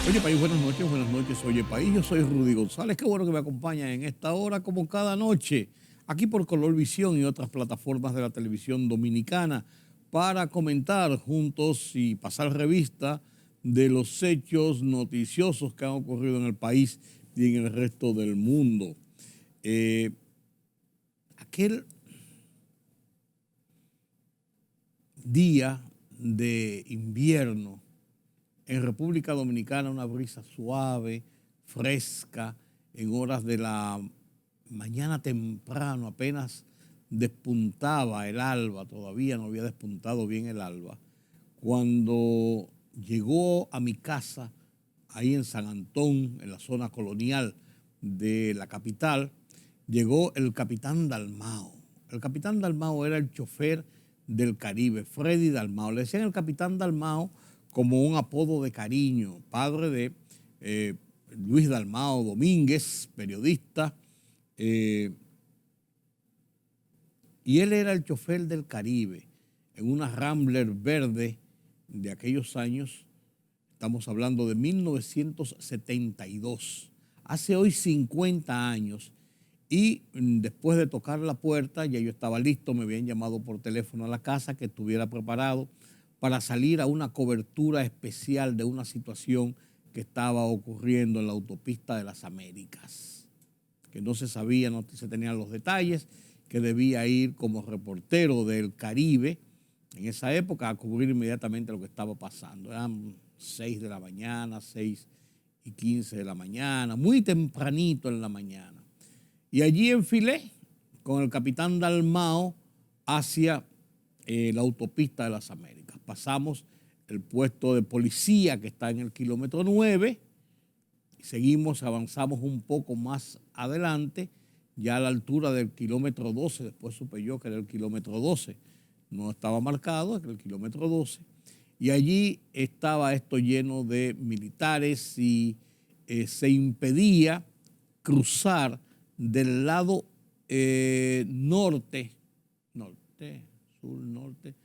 Oye, país, buenas noches, buenas noches. Oye, país, yo soy Rudy González. Qué bueno que me acompañan en esta hora, como cada noche, aquí por Colorvisión y otras plataformas de la televisión dominicana, para comentar juntos y pasar revista de los hechos noticiosos que han ocurrido en el país y en el resto del mundo. Eh, aquel día de invierno en República Dominicana, una brisa suave, fresca, en horas de la mañana temprano, apenas despuntaba el alba, todavía no había despuntado bien el alba, cuando llegó a mi casa, ahí en San Antón, en la zona colonial de la capital, llegó el capitán Dalmao. El capitán Dalmao era el chofer del Caribe, Freddy Dalmao. Le decían el capitán Dalmao como un apodo de cariño, padre de Luis Dalmao Domínguez, periodista, eh, y él era el chofer del Caribe en una Rambler verde de aquellos años. Estamos hablando de 1972, hace hoy 50 años. Y después de tocar la puerta, ya yo estaba listo, me habían llamado por teléfono a la casa que estuviera preparado para salir a una cobertura especial de una situación que estaba ocurriendo en la autopista de las Américas, que no se sabía, no se tenían los detalles, que debía ir como reportero del Caribe en esa época a cubrir inmediatamente lo que estaba pasando. Eran 6 de la mañana, 6:15 de la mañana, muy tempranito en la mañana. Y allí enfilé con el capitán Dalmao hacia la autopista de las Américas. Pasamos el puesto de policía que está en el kilómetro 9, seguimos, avanzamos un poco más adelante, ya a la altura del kilómetro 12, después supe yo que era el kilómetro 12, no estaba marcado, era el kilómetro 12, y allí estaba esto lleno de militares y se impedía cruzar del lado norte, sur, norte,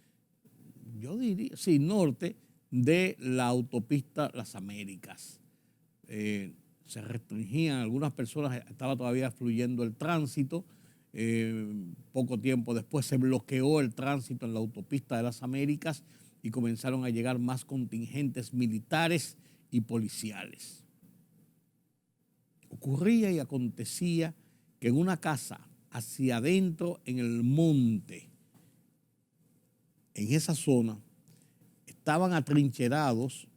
yo diría, sí, norte de la autopista Las Américas. Se restringían, algunas personas, estaba todavía fluyendo el tránsito. Poco tiempo después se bloqueó el tránsito en la autopista de las Américas y comenzaron a llegar más contingentes militares y policiales. Ocurría y acontecía que en una casa hacia adentro en el monte, en esa zona, estaban atrincherados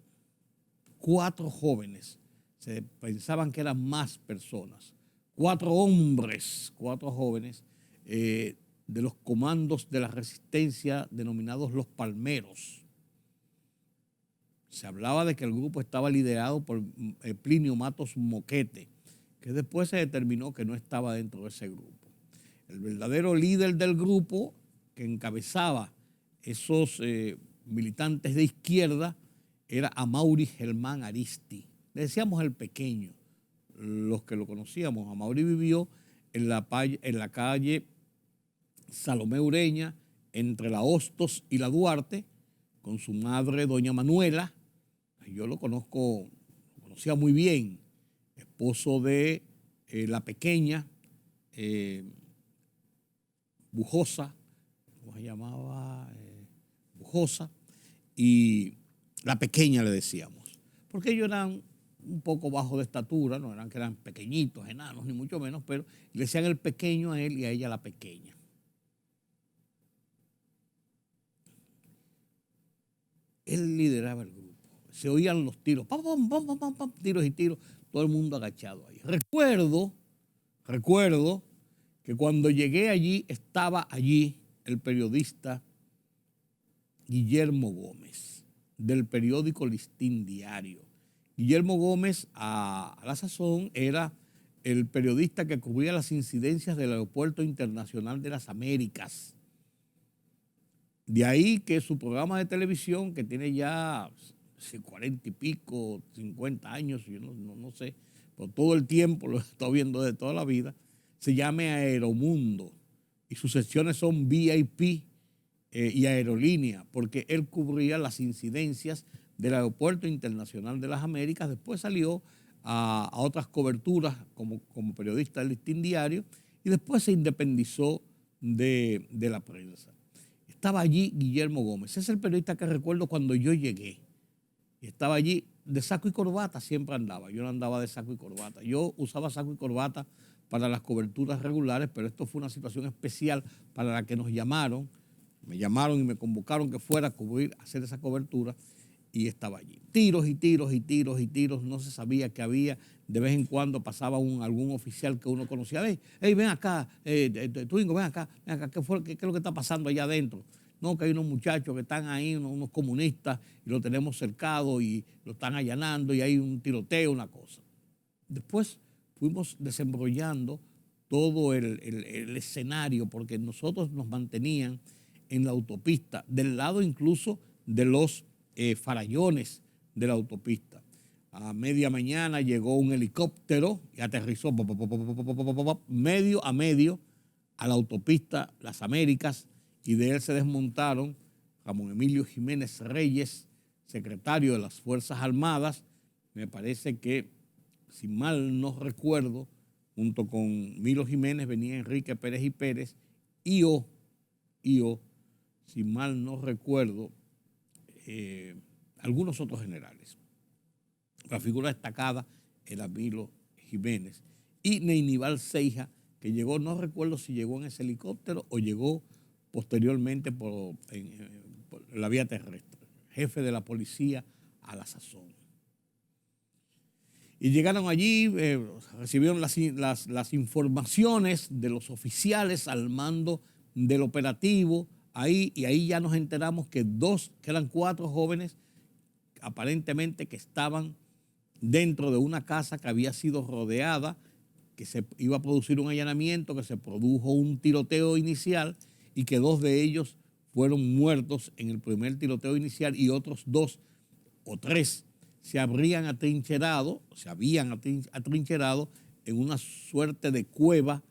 4 jóvenes. Se pensaban que eran más personas. 4 hombres, 4 jóvenes de los comandos de la resistencia denominados los Palmeros. Se hablaba de que el grupo estaba liderado por Plinio Matos Moquete, que después se determinó que no estaba dentro de ese grupo. El verdadero líder del grupo que encabezaba esos militantes de izquierda era Amaury Germán Aristi. Le decíamos el pequeño, los que lo conocíamos. Amaury vivió en la calle Salomé Ureña, entre la Hostos y la Duarte, con su madre, doña Manuela. Yo lo conocía muy bien, esposo de la pequeña Bujosa, ¿cómo se llamaba? Bujosa, y la pequeña le decíamos, porque ellos eran un poco bajo de estatura, no eran que eran pequeñitos, enanos, ni mucho menos, pero le decían el pequeño a él y a ella la pequeña. Él lideraba el grupo, se oían los tiros, pam, pam, pam, pam, pam, pam, tiros y tiros, todo el mundo agachado ahí. Recuerdo que cuando llegué allí, estaba allí el periodista Guillermo Gómez, del periódico Listín Diario. Guillermo Gómez, a la sazón, era el periodista que cubría las incidencias del Aeropuerto Internacional de las Américas. De ahí que su programa de televisión, que tiene ya 40 y pico, 50 años, yo no sé, por todo el tiempo, lo he estado viendo de toda la vida, se llame Aeromundo. Y sus secciones son VIP y aerolínea, porque él cubría las incidencias del Aeropuerto Internacional de las Américas. Después salió a otras coberturas como periodista del Listín Diario y después se independizó de la prensa. Estaba allí Guillermo Gómez. Ese es el periodista que recuerdo cuando yo llegué. Y estaba allí de saco y corbata, siempre andaba. Yo no andaba de saco y corbata. Yo usaba saco y corbata para las coberturas regulares, pero esto fue una situación especial para la que nos llamaron. Me llamaron y me convocaron que fuera a cubrir, a hacer esa cobertura y estaba allí. Tiros y tiros y tiros y tiros, no se sabía qué había. De vez en cuando pasaba algún oficial que uno conocía. Hey, ven acá, Twingo, ven acá, ¿qué es lo que está pasando allá adentro? No, que hay unos muchachos que están ahí, unos comunistas, y lo tenemos cercado y lo están allanando y hay un tiroteo, una cosa. Después fuimos desembrollando todo el escenario porque nosotros nos mantenían en la autopista, del lado incluso de los farallones de la autopista. A media mañana llegó un helicóptero y aterrizó medio a medio a la autopista Las Américas y de él se desmontaron Ramón Emilio Jiménez Reyes, secretario de las Fuerzas Armadas, me parece que, si mal no recuerdo, junto con Milo Jiménez venía Enrique Pérez y Pérez y yo, si mal no recuerdo, algunos otros generales. La figura destacada era Milo Jiménez y Neinival Seija, que llegó, no recuerdo si llegó en ese helicóptero o llegó posteriormente por la vía terrestre, jefe de la policía a la sazón. Y llegaron allí, recibieron las informaciones de los oficiales al mando del operativo, y ahí ya nos enteramos que eran 4 jóvenes aparentemente que estaban dentro de una casa que había sido rodeada, que se iba a producir un allanamiento, que se produjo un tiroteo inicial y que 2 de ellos fueron muertos en el primer tiroteo inicial y otros 2 o 3 se habían atrincherado en una suerte de cueva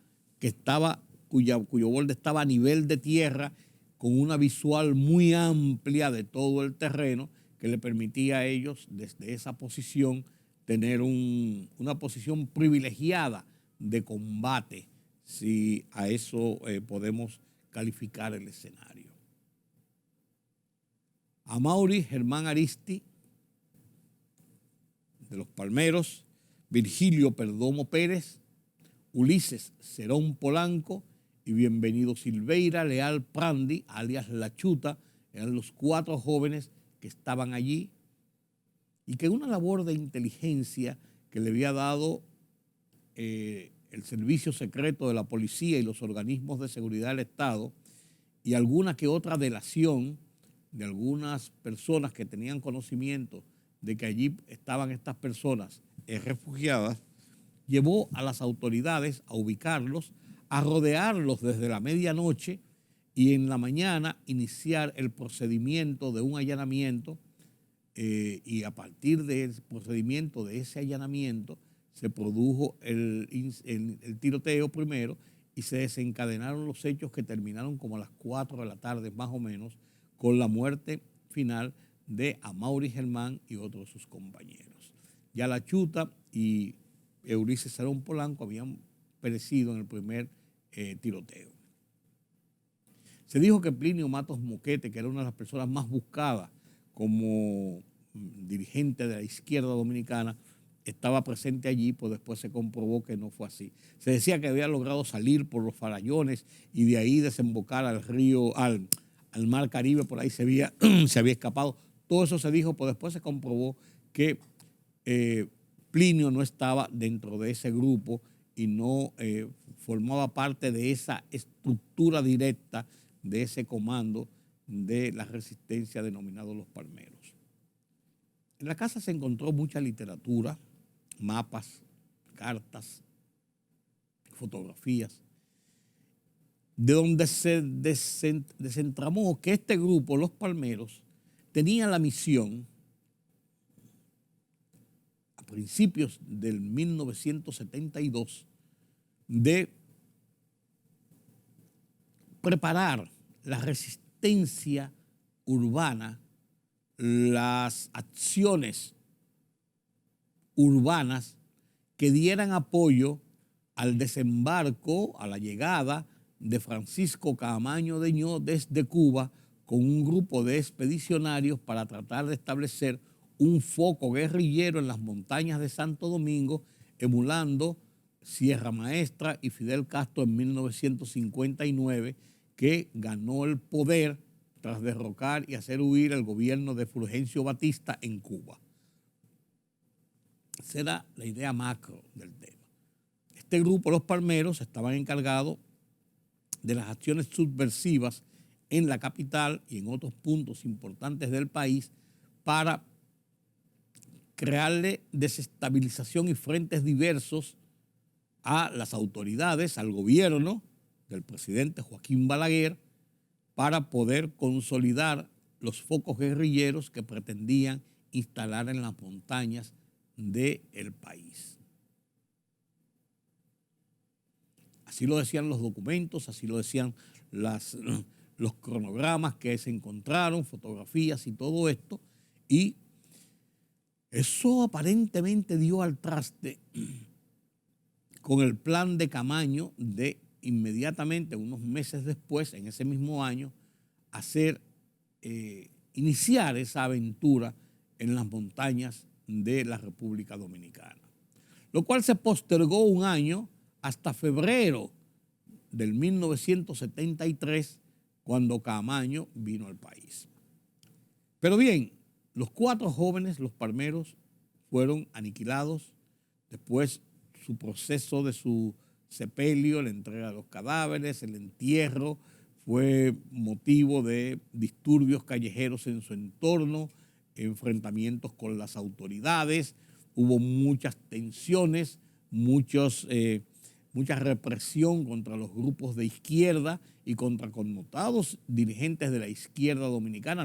cuyo borde estaba a nivel de tierra, con una visual muy amplia de todo el terreno que le permitía a ellos desde esa posición tener una posición privilegiada de combate, si a eso podemos calificar el escenario. Amaury Germán Aristi, de los Palmeros, Virgilio Perdomo Pérez, Ulises Cerón Polanco y Bienvenido Silveira Leal Prandi, alias La Chuta, eran los 4 jóvenes que estaban allí y que una labor de inteligencia que le había dado el servicio secreto de la policía y los organismos de seguridad del Estado y alguna que otra delación de algunas personas que tenían conocimiento de que allí estaban estas personas refugiadas, llevó a las autoridades a ubicarlos, a rodearlos desde la medianoche y en la mañana iniciar el procedimiento de un allanamiento y a partir del procedimiento de ese allanamiento se produjo el tiroteo primero y se desencadenaron los hechos que terminaron como a las 4 de la tarde más o menos con la muerte final de Amaury Germán y otros de sus compañeros. Ya La Chuta y Ulises Cerón Polanco habían perecido en el primer tiroteo. Se dijo que Plinio Matos Moquete, que era una de las personas más buscadas como dirigente de la izquierda dominicana, estaba presente allí, pues después se comprobó que no fue así. Se decía que había logrado salir por los farallones y de ahí desembocar al río, al mar Caribe, por ahí se había escapado. Todo eso se dijo, pues después se comprobó que Plinio no estaba dentro de ese grupo y no formaba parte de esa estructura directa de ese comando de la resistencia denominado Los Palmeros. En la casa se encontró mucha literatura, mapas, cartas, fotografías, de donde se desentramó que este grupo, Los Palmeros, tenía la misión, a principios del 1972, de preparar la resistencia urbana las acciones urbanas que dieran apoyo al desembarco, a la llegada de Francisco Caamaño Deñó desde Cuba con un grupo de expedicionarios para tratar de establecer un foco guerrillero en las montañas de Santo Domingo, emulando Sierra Maestra y Fidel Castro en 1959, que ganó el poder tras derrocar y hacer huir el gobierno de Fulgencio Batista en Cuba. Esa era la idea macro del tema. Este grupo, los Palmeros, estaban encargados de las acciones subversivas en la capital y en otros puntos importantes del país para crearle desestabilización y frentes diversos a las autoridades, al gobierno del presidente Joaquín Balaguer, para poder consolidar los focos guerrilleros que pretendían instalar en las montañas del país. Así lo decían los documentos, así lo decían los cronogramas que se encontraron, fotografías y todo esto, y eso aparentemente dio al traste con el plan de Camaño de inmediatamente, unos meses después, en ese mismo año, iniciar esa aventura en las montañas de la República Dominicana, lo cual se postergó un año hasta febrero del 1973, cuando Caamaño vino al país. Pero bien, los 4 jóvenes, los Palmeros, fueron aniquilados. Después su proceso de su sepelio, la entrega de los cadáveres, el entierro, fue motivo de disturbios callejeros en su entorno, enfrentamientos con las autoridades, hubo muchas tensiones, mucha represión contra los grupos de izquierda y contra connotados dirigentes de la izquierda dominicana,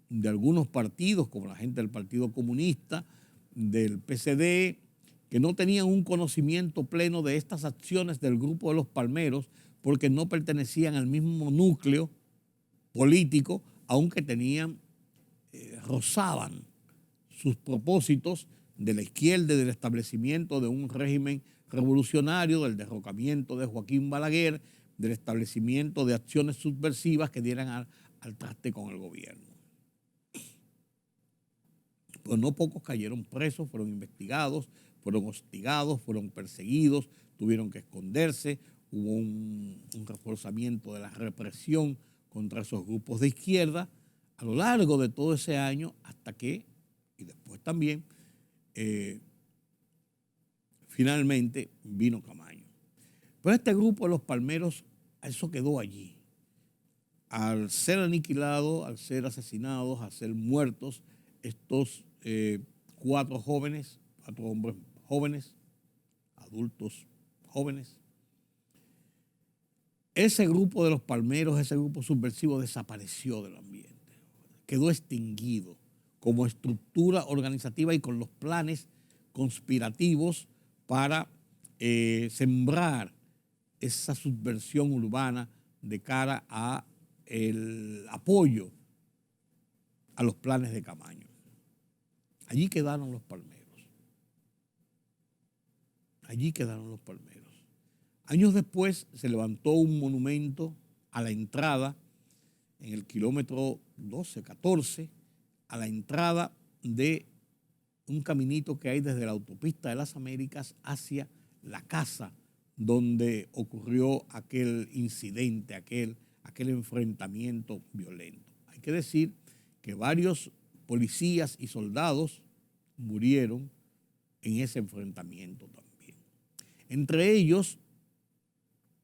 de algunos partidos, como la gente del Partido Comunista, del PCD, que no tenían un conocimiento pleno de estas acciones del grupo de los Palmeros, porque no pertenecían al mismo núcleo político, aunque rozaban sus propósitos de la izquierda y del establecimiento de un régimen revolucionario, del derrocamiento de Joaquín Balaguer, del establecimiento de acciones subversivas que dieran al traste con el gobierno. Pues no pocos cayeron presos, fueron investigados, fueron hostigados, fueron perseguidos, tuvieron que esconderse, hubo un reforzamiento de la represión contra esos grupos de izquierda a lo largo de todo ese año, hasta que, y después también, finalmente vino Camaño. Pero este grupo de los Palmeros, eso quedó allí. Al ser aniquilados, al ser asesinados, al ser muertos, estos 4 hombres jóvenes, adultos jóvenes, ese grupo de los Palmeros, ese grupo subversivo desapareció del ambiente, quedó extinguido como estructura organizativa y con los planes conspirativos para sembrar esa subversión urbana de cara a el apoyo a los planes de Camaño. Allí quedaron los Palmeros. Allí quedaron los Palmeros. Años después se levantó un monumento a la entrada, en el kilómetro 12, 14, a la entrada de un caminito que hay desde la autopista de las Américas hacia la casa donde ocurrió aquel incidente, aquel enfrentamiento violento. Hay que decir que varios policías y soldados murieron en ese enfrentamiento también. Entre ellos,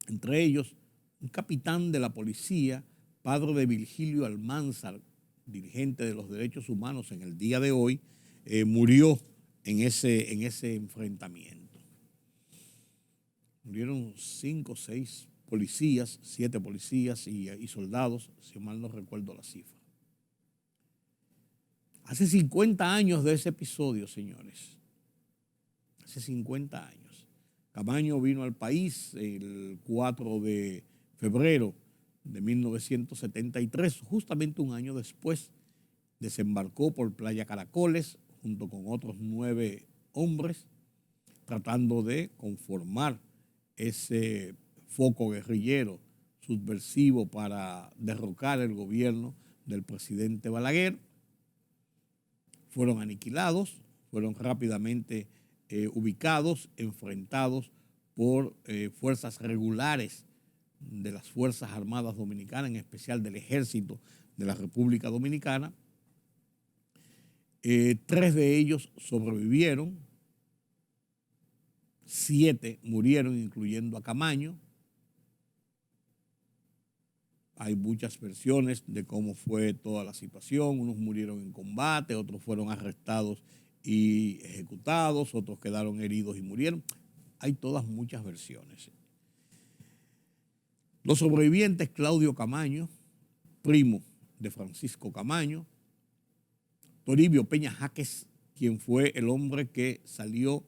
un capitán de la policía, padre de Virgilio Almanzar, dirigente de los derechos humanos en el día de hoy, murió en ese enfrentamiento. Murieron 5 o 6 policías, 7 policías y soldados, si mal no recuerdo la cifra. Hace 50 años de ese episodio, señores. Hace 50 años. Camaño vino al país el 4 de febrero de 1973, justamente un año después desembarcó por Playa Caracoles junto con otros 9 hombres, tratando de conformar ese foco guerrillero subversivo para derrocar el gobierno del presidente Balaguer. Fueron aniquilados, fueron rápidamente ubicados, enfrentados por fuerzas regulares de las Fuerzas Armadas Dominicanas, en especial del Ejército de la República Dominicana. 3 de ellos sobrevivieron, 7 murieron, incluyendo a Camaño. Hay muchas versiones de cómo fue toda la situación. Unos murieron en combate, otros fueron arrestados y ejecutados, otros quedaron heridos y murieron. Hay todas muchas versiones. Los sobrevivientes: Claudio Camaño, primo de Francisco Camaño; Toribio Peña Jaques, quien fue el hombre que salió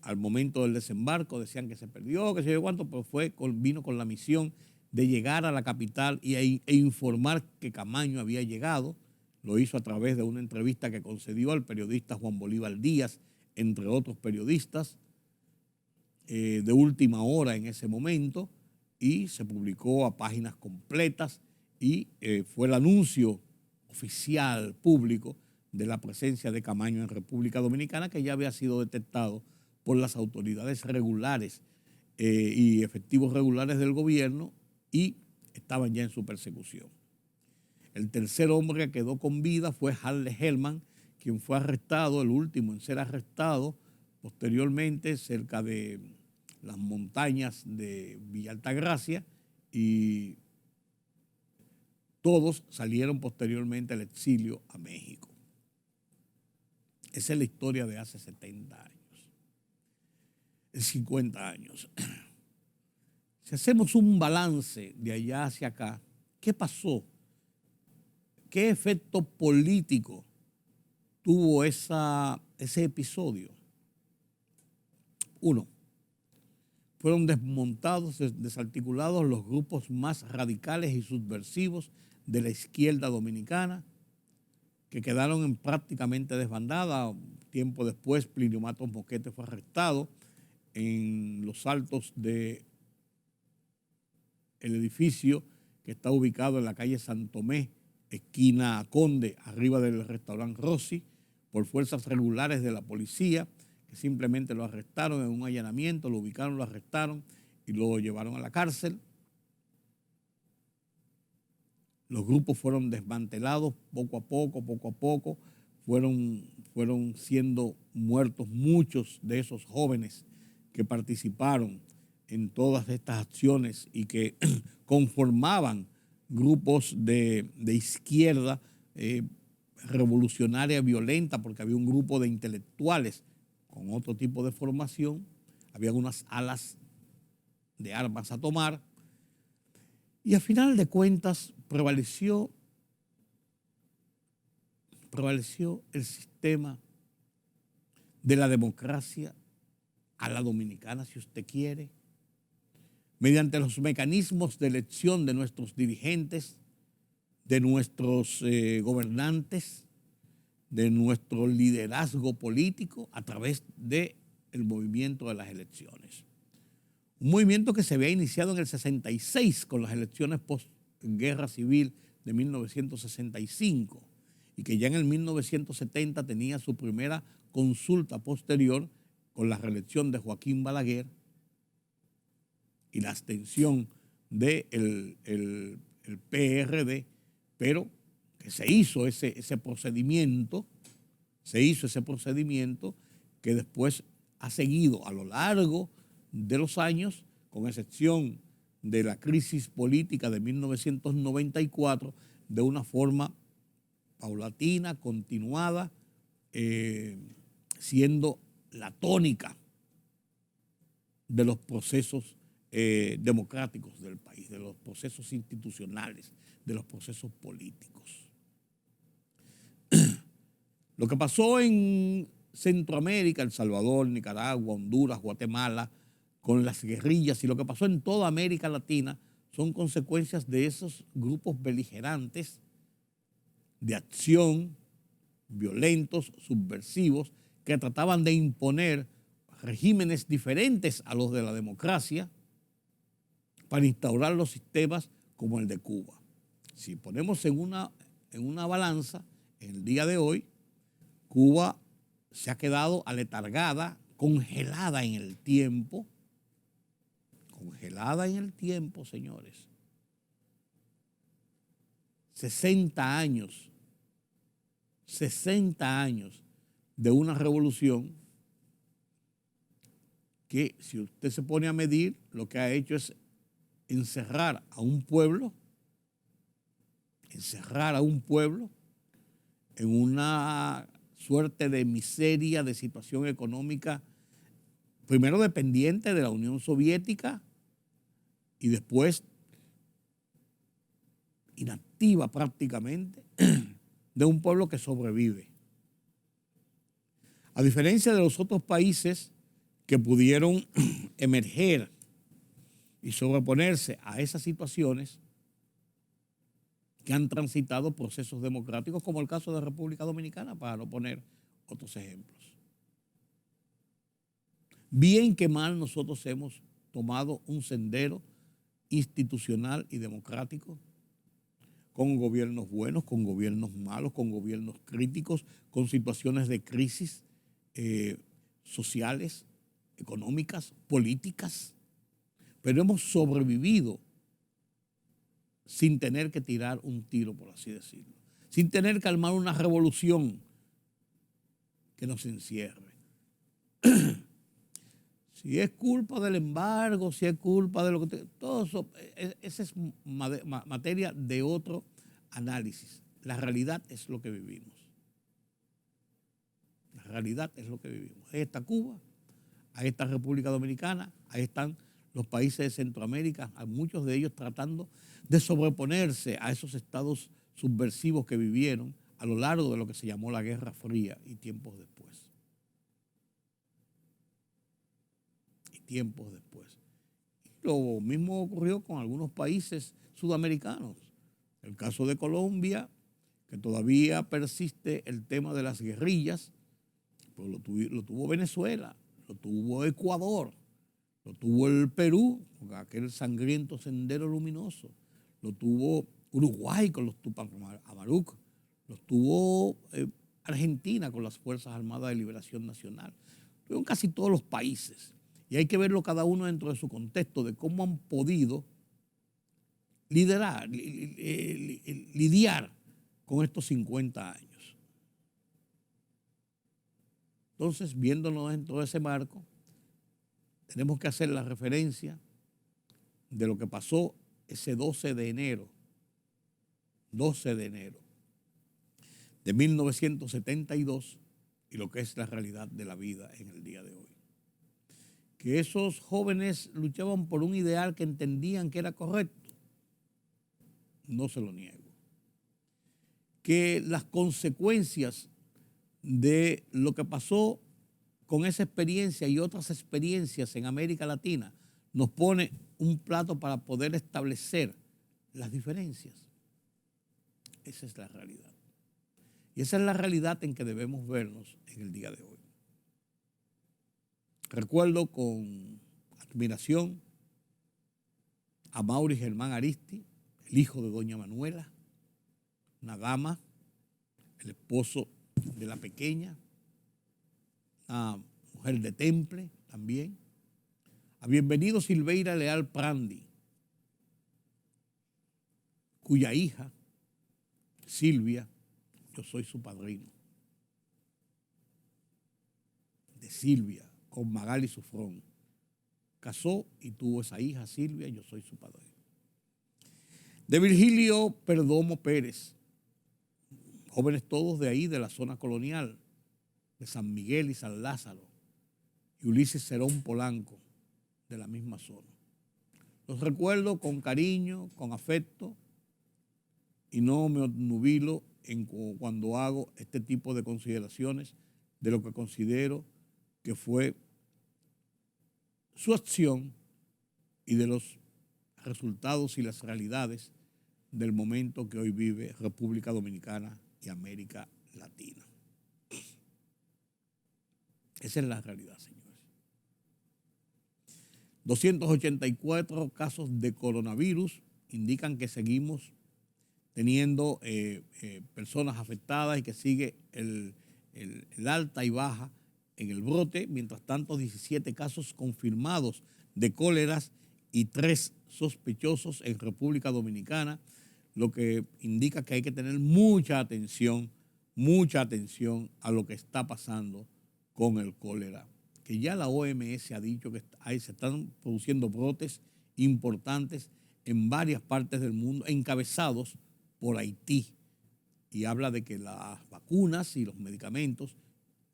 al momento del desembarco. Decían que se perdió, que se yo cuánto, pero vino con la misión de llegar a la capital e informar que Camaño había llegado. Lo hizo a través de una entrevista que concedió al periodista Juan Bolívar Díaz, entre otros periodistas, de última hora en ese momento, y se publicó a páginas completas y fue el anuncio oficial público de la presencia de Camaño en República Dominicana, que ya había sido detectado por las autoridades regulares y efectivos regulares del gobierno, y estaban ya en su persecución. El tercer hombre que quedó con vida fue Harle Hellman, quien fue arrestado, el último en ser arrestado, posteriormente cerca de las montañas de Villa Altagracia, y todos salieron posteriormente al exilio a México. Esa es la historia de hace 70 años, 50 años. Si hacemos un balance de allá hacia acá, ¿qué pasó? ¿Qué efecto político tuvo ese episodio? 1. Fueron desmontados, desarticulados los grupos más radicales y subversivos de la izquierda dominicana, que quedaron prácticamente desbandadas. Tiempo después, Plinio Matos Moquete fue arrestado en los altos del edificio que está ubicado en la calle San Tomé, esquina Conde, arriba del restaurante Rossi, por fuerzas regulares de la policía, que simplemente lo arrestaron en un allanamiento, lo ubicaron, lo arrestaron y lo llevaron a la cárcel. Los grupos fueron desmantelados poco a poco, fueron siendo muertos muchos de esos jóvenes que participaron en todas estas acciones y que conformaban grupos de izquierda revolucionaria violenta, porque había un grupo de intelectuales con otro tipo de formación, había unas alas de armas a tomar, y a final de cuentas prevaleció el sistema de la democracia a la dominicana, si usted quiere, mediante los mecanismos de elección de nuestros dirigentes, de nuestros gobernantes, de nuestro liderazgo político a través del movimiento de las elecciones. Un movimiento que se había iniciado en el 66 con las elecciones post-guerra civil de 1965 y que ya en el 1970 tenía su primera consulta posterior con la reelección de Joaquín Balaguer y la abstención del PRD, pero que se hizo ese procedimiento que después ha seguido a lo largo de los años, con excepción de la crisis política de 1994, de una forma paulatina, continuada, siendo la tónica de los procesos democráticos del país, de los procesos institucionales, de los procesos políticos. Lo que pasó en Centroamérica, El Salvador, Nicaragua, Honduras, Guatemala, con las guerrillas, y lo que pasó en toda América Latina son consecuencias de esos grupos beligerantes de acción violentos, subversivos, que trataban de imponer regímenes diferentes a los de la democracia para instaurar los sistemas como el de Cuba. Si ponemos en una balanza, en el día de hoy, Cuba se ha quedado aletargada, congelada en el tiempo, señores. 60 años de una revolución que, si usted se pone a medir, lo que ha hecho es encerrar a un pueblo en una suerte de miseria, de situación económica, primero dependiente de la Unión Soviética y después inactiva prácticamente, de un pueblo que sobrevive. A diferencia de los otros países que pudieron emerger y sobreponerse a esas situaciones, que han transitado procesos democráticos, como el caso de República Dominicana, para no poner otros ejemplos. Bien que mal, nosotros hemos tomado un sendero institucional y democrático, con gobiernos buenos, con gobiernos malos, con gobiernos críticos, con situaciones de crisis sociales, económicas, políticas, pero hemos sobrevivido sin tener que tirar un tiro, por así decirlo, sin tener que armar una revolución que nos encierre. Si es culpa del embargo, si es culpa de lo que... todo eso, esa es materia de otro análisis. La realidad es lo que vivimos. La realidad es lo que vivimos. Ahí está Cuba, ahí está República Dominicana, ahí están los países de Centroamérica, muchos de ellos tratando de sobreponerse a esos estados subversivos que vivieron a lo largo de lo que se llamó la Guerra Fría y tiempos después. Lo mismo ocurrió con algunos países sudamericanos. El caso de Colombia, que todavía persiste el tema de las guerrillas, pues lo tuvo Venezuela, lo tuvo Ecuador, lo tuvo el Perú, con aquel sangriento Sendero Luminoso, lo tuvo Uruguay con los Tupac Amaru, lo tuvo Argentina con las Fuerzas Armadas de Liberación Nacional, tuvieron casi todos los países. Y hay que verlo cada uno dentro de su contexto, de cómo han podido lidiar con estos 50 años. Entonces, viéndonos dentro de ese marco, tenemos que hacer la referencia de lo que pasó ese 12 de enero de 1972 y lo que es la realidad de la vida en el día de hoy. Que esos jóvenes luchaban por un ideal que entendían que era correcto, no se lo niego. Que las consecuencias de lo que pasó con esa experiencia y otras experiencias en América Latina nos pone un plato para poder establecer las diferencias. Esa es la realidad. Y esa es la realidad en que debemos vernos en el día de hoy. Recuerdo con admiración a Mauri Germán Aristi, el hijo de doña Manuela, una dama, el esposo de la pequeña, una mujer de temple también. A Bienvenido Silveira Leal Prandi, cuya hija, Silvia, yo soy su padrino. De Silvia, con Magali Sufrón. Casó y tuvo esa hija, Silvia, yo soy su padre. De Virgilio Perdomo Pérez, jóvenes todos de ahí, de la zona colonial, de San Miguel y San Lázaro, y Ulises Cerón Polanco, de la misma zona. Los recuerdo con cariño, con afecto, y no me obnubilo cuando hago este tipo de consideraciones de lo que considero que fue su acción y de los resultados y las realidades del momento que hoy vive República Dominicana y América Latina. Esa es la realidad, señores. 284 casos de coronavirus indican que seguimos teniendo personas afectadas y que sigue el alta y baja en el brote. Mientras tanto, 17 casos confirmados de cóleras y 3 sospechosos en República Dominicana, lo que indica que hay que tener mucha atención a lo que está pasando con el cólera, que ya la OMS ha dicho que se están produciendo brotes importantes en varias partes del mundo, encabezados por Haití, y habla de que las vacunas y los medicamentos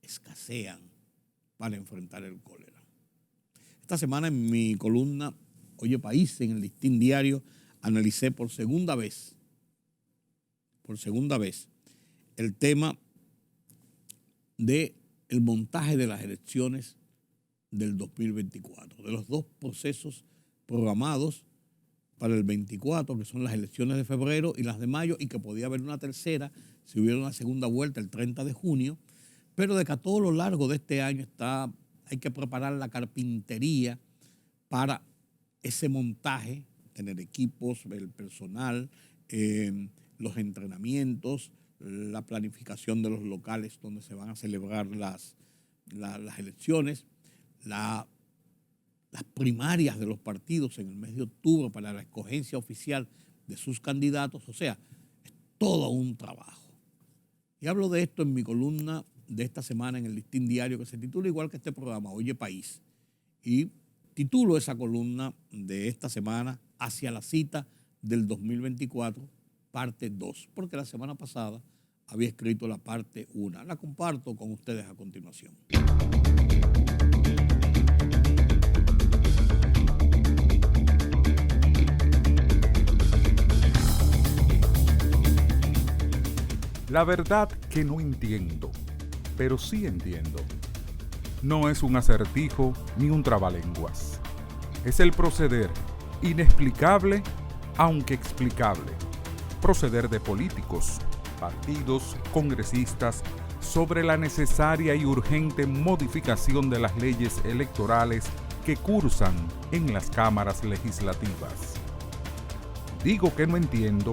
escasean para enfrentar el cólera. Esta semana en mi columna Oye País, en el Listín Diario, analicé por segunda vez el tema del montaje de las elecciones del 2024, de los 2 procesos programados para el 24, que son las elecciones de febrero y las de mayo, y que podía haber una tercera si hubiera una segunda vuelta el 30 de junio, pero de que a todo lo largo de este año hay que preparar la carpintería para ese montaje, tener equipos, el personal, los entrenamientos, la planificación de los locales donde se van a celebrar las elecciones, las primarias de los partidos en el mes de octubre para la escogencia oficial de sus candidatos. O sea, es todo un trabajo. Y hablo de esto en mi columna de esta semana en el Listín Diario, que se titula igual que este programa, Oye País. Y titulo esa columna de esta semana Hacia la cita del 2024, parte 2, porque la semana pasada había escrito la parte 1. La comparto con ustedes a continuación. La verdad que no entiendo, pero sí entiendo. No es un acertijo ni un trabalenguas. Es el proceder, inexplicable, aunque explicable. Proceder de políticos, partidos, congresistas, sobre la necesaria y urgente modificación de las leyes electorales que cursan en las cámaras legislativas. Digo que no entiendo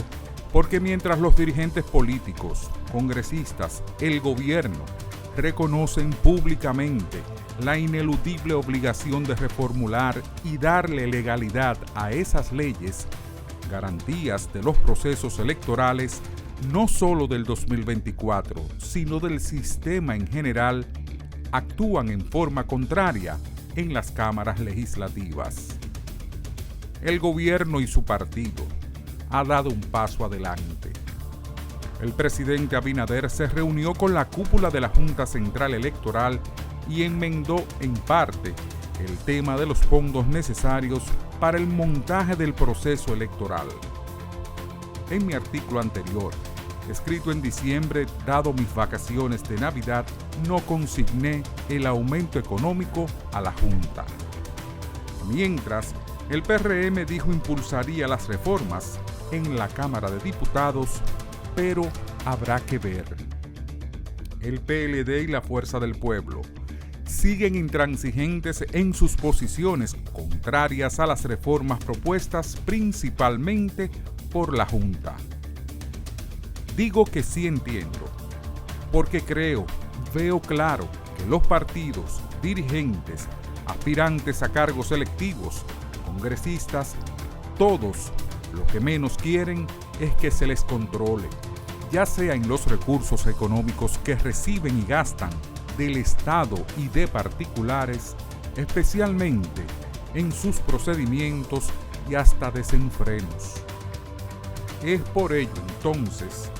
porque mientras los dirigentes políticos, congresistas, el gobierno, reconocen públicamente la ineludible obligación de reformular y darle legalidad a esas leyes, garantías de los procesos electorales, no solo del 2024, sino del sistema en general, actúan en forma contraria en las cámaras legislativas. El gobierno y su partido ha dado un paso adelante. El presidente Abinader se reunió con la cúpula de la Junta Central Electoral y enmendó en parte el tema de los fondos necesarios para el montaje del proceso electoral. En mi artículo anterior, escrito en diciembre, dado mis vacaciones de Navidad, no consigné el aumento económico a la Junta. Mientras, el PRM dijo impulsaría las reformas en la Cámara de Diputados, pero habrá que ver. El PLD y la Fuerza del Pueblo siguen intransigentes en sus posiciones contrarias a las reformas propuestas principalmente por la Junta. Digo que sí entiendo, porque veo claro que los partidos, dirigentes, aspirantes a cargos electivos, congresistas, todos lo que menos quieren es que se les controle, ya sea en los recursos económicos que reciben y gastan del Estado y de particulares, especialmente en sus procedimientos y hasta desenfrenos. Es por ello, entonces,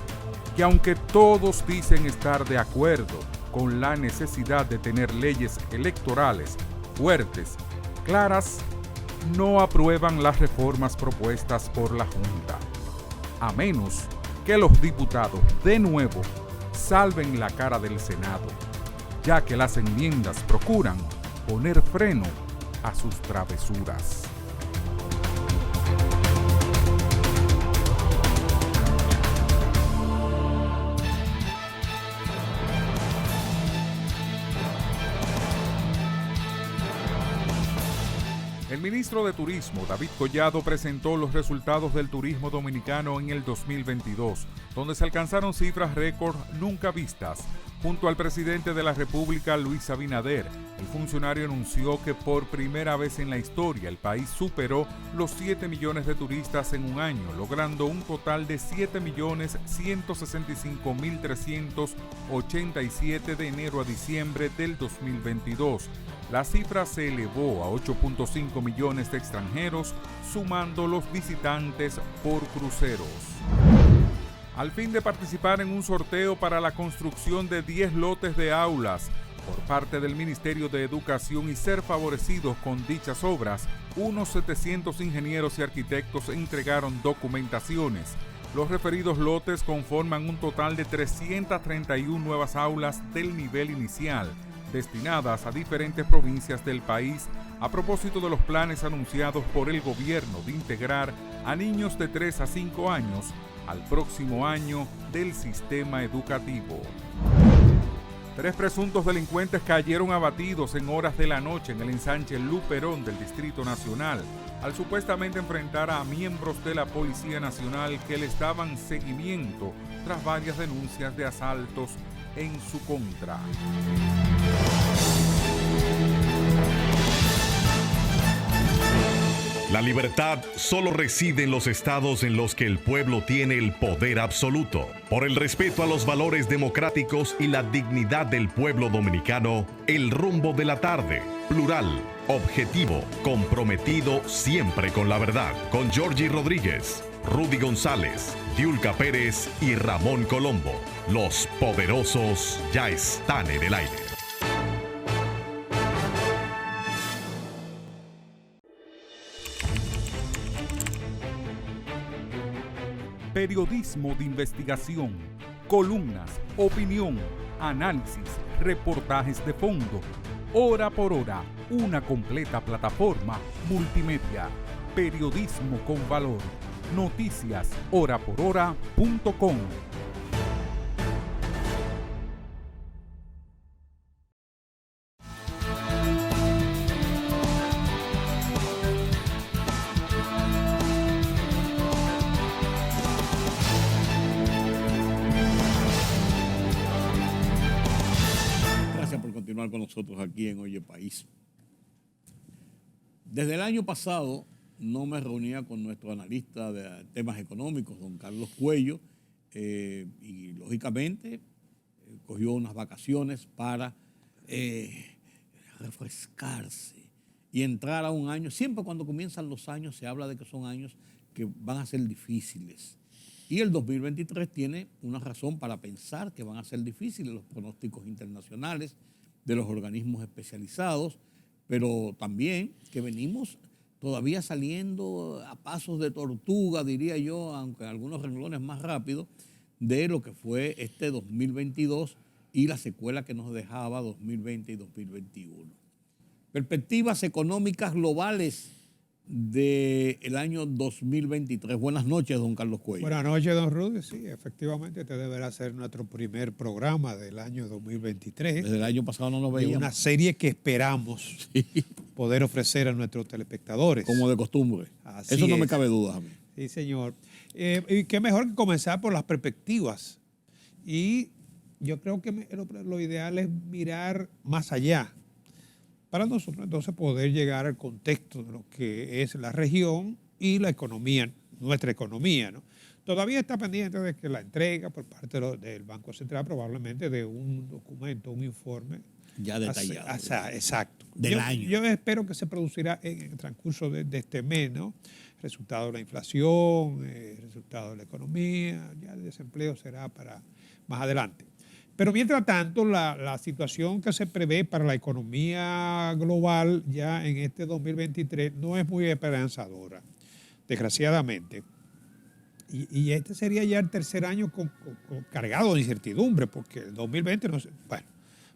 que aunque todos dicen estar de acuerdo con la necesidad de tener leyes electorales fuertes, claras, no aprueban las reformas propuestas por la Junta, a menos que los diputados de nuevo salven la cara del Senado, ya que las enmiendas procuran poner freno a sus travesuras. El ministro de Turismo, David Collado, presentó los resultados del turismo dominicano en el 2022, donde se alcanzaron cifras récord nunca vistas. Junto al presidente de la República, Luis Abinader, el funcionario anunció que por primera vez en la historia el país superó los 7 millones de turistas en un año, logrando un total de 7.165.387 de enero a diciembre del 2022. La cifra se elevó a 8.5 millones de extranjeros, sumando los visitantes por cruceros. Al fin de participar en un sorteo para la construcción de 10 lotes de aulas por parte del Ministerio de Educación y ser favorecidos con dichas obras, unos 700 ingenieros y arquitectos entregaron documentaciones. Los referidos lotes conforman un total de 331 nuevas aulas del nivel inicial, destinadas a diferentes provincias del país, a propósito de los planes anunciados por el gobierno de integrar a niños de 3 a 5 años al próximo año del sistema educativo. 3 presuntos delincuentes cayeron abatidos en horas de la noche en el ensanche Luperón del Distrito Nacional, al supuestamente enfrentar a miembros de la Policía Nacional que les daban seguimiento tras varias denuncias de asaltos en su contra. La libertad solo reside en los estados en los que el pueblo tiene el poder absoluto. Por el respeto a los valores democráticos y la dignidad del pueblo dominicano, El Rumbo de la Tarde, plural, objetivo, comprometido siempre con la verdad. Con Georgie Rodríguez, Rudy González, Diulca Pérez y Ramón Colombo. Los poderosos ya están en el aire. Periodismo de investigación, columnas, opinión, análisis, reportajes de fondo. Hora por hora, una completa plataforma multimedia. Periodismo con valor. Noticias horaporhora.com. Con nosotros aquí en Oye País. Desde el año pasado no me reunía con nuestro analista de temas económicos, don Carlos Cuello, y lógicamente cogió unas vacaciones para refrescarse y entrar a un año. Siempre cuando comienzan los años se habla de que son años que van a ser difíciles. Y el 2023 tiene una razón para pensar que van a ser difíciles los pronósticos internacionales de los organismos especializados, pero también que venimos todavía saliendo a pasos de tortuga, diría yo, aunque en algunos renglones más rápido, de lo que fue este 2022 y la secuela que nos dejaba 2020 y 2021. Perspectivas económicas globales del año 2023. Buenas noches, don Carlos Cuello. Buenas noches, don Rudy. Sí, efectivamente, este deberá ser nuestro primer programa del año 2023. Desde el año pasado no nos veíamos. Una serie que esperamos poder ofrecer a nuestros telespectadores. Como de costumbre. Así Eso no es. me cabe duda a mí. Sí, señor. Y qué mejor que comenzar por las perspectivas. Y yo creo que lo ideal es mirar más allá, para nosotros entonces poder llegar al contexto de lo que es la región y la economía, nuestra economía, ¿no? Todavía está pendiente de que la entrega por parte del Banco Central probablemente de un documento, un informe. Ya detallado. Exacto. Del año. Yo espero que se producirá en el transcurso de este mes, ¿no? Resultado de la inflación, resultado de la economía, ya el desempleo será para más adelante. Pero mientras tanto, la situación que se prevé para la economía global ya en este 2023 no es muy esperanzadora, desgraciadamente. Y este sería ya el tercer año cargado de incertidumbre, porque el 2020,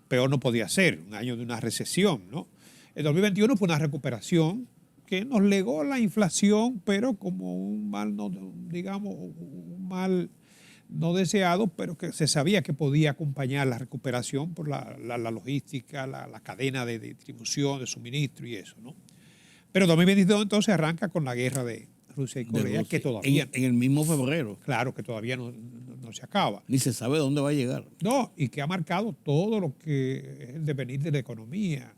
peor no podía ser, un año de una recesión, ¿no? El 2021 fue una recuperación que nos legó la inflación, pero como un mal no deseado, pero que se sabía que podía acompañar la recuperación por la logística, la cadena de distribución, de suministro y eso, ¿no? Pero 2022 entonces arranca con la guerra de Rusia y Corea, que todavía... En el mismo febrero. Claro, que todavía no se acaba. Ni se sabe dónde va a llegar. No, y que ha marcado todo lo que es el devenir de la economía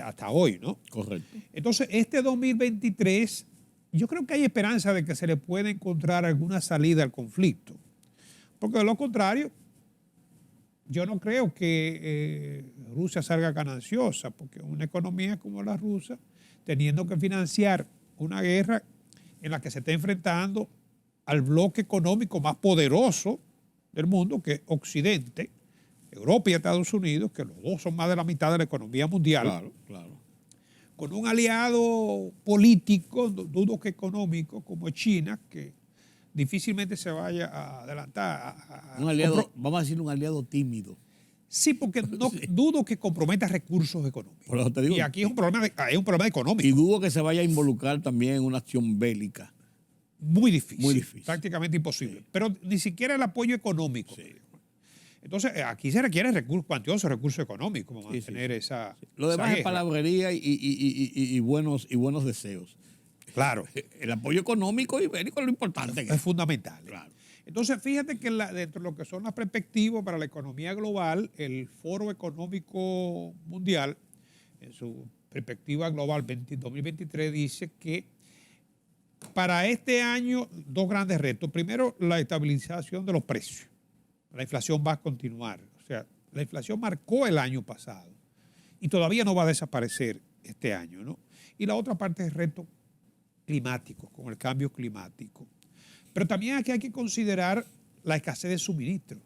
hasta hoy, ¿no? Correcto. Entonces, este 2023, yo creo que hay esperanza de que se le pueda encontrar alguna salida al conflicto. Porque de lo contrario, yo no creo que Rusia salga gananciosa, porque una economía como la rusa, teniendo que financiar una guerra en la que se está enfrentando al bloque económico más poderoso del mundo, que es Occidente, Europa y Estados Unidos, que los dos son más de la mitad de la economía mundial. Claro, claro. Con un aliado político, dudo que económico, como China, que difícilmente se vaya a adelantar. Un aliado, vamos a decir un aliado tímido. Sí, porque no dudo que comprometa recursos económicos. Por eso te digo. Y aquí es un problema económico. Y dudo que se vaya a involucrar también en una acción bélica. Muy difícil. Muy difícil. Prácticamente imposible. Sí. Pero ni siquiera el apoyo económico. Sí. Entonces, aquí se requieren cuantiosos recursos económicos para mantener esa. Lo demás esa es palabrería y buenos deseos. Claro. El apoyo económico y bélico es lo importante. Es fundamental. Claro. Entonces, fíjate que dentro de lo que son las perspectivas para la economía global, el Foro Económico Mundial, en su perspectiva global 2023, dice que para este año, dos grandes retos. Primero, la estabilización de los precios. La inflación va a continuar. O sea, la inflación marcó el año pasado y todavía no va a desaparecer este año, ¿no? Y la otra parte es retos climáticos, con el cambio climático. Pero también aquí hay que considerar la escasez de suministro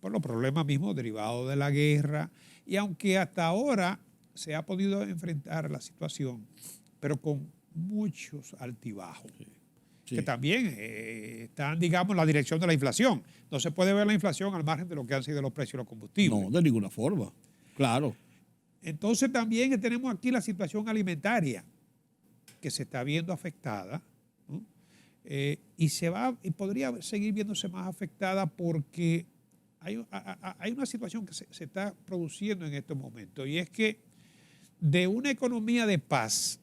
por los problemas mismos derivados de la guerra. Y aunque hasta ahora se ha podido enfrentar la situación, pero con muchos altibajos, que también están, digamos, en la dirección de la inflación. No se puede ver la inflación al margen de lo que han sido los precios de los combustibles. No, de ninguna forma. Claro. Entonces también tenemos aquí la situación alimentaria, que se está viendo afectada, ¿no? Y podría seguir viéndose más afectada porque hay una situación que se está produciendo en estos momentos, y es que de una economía de paz,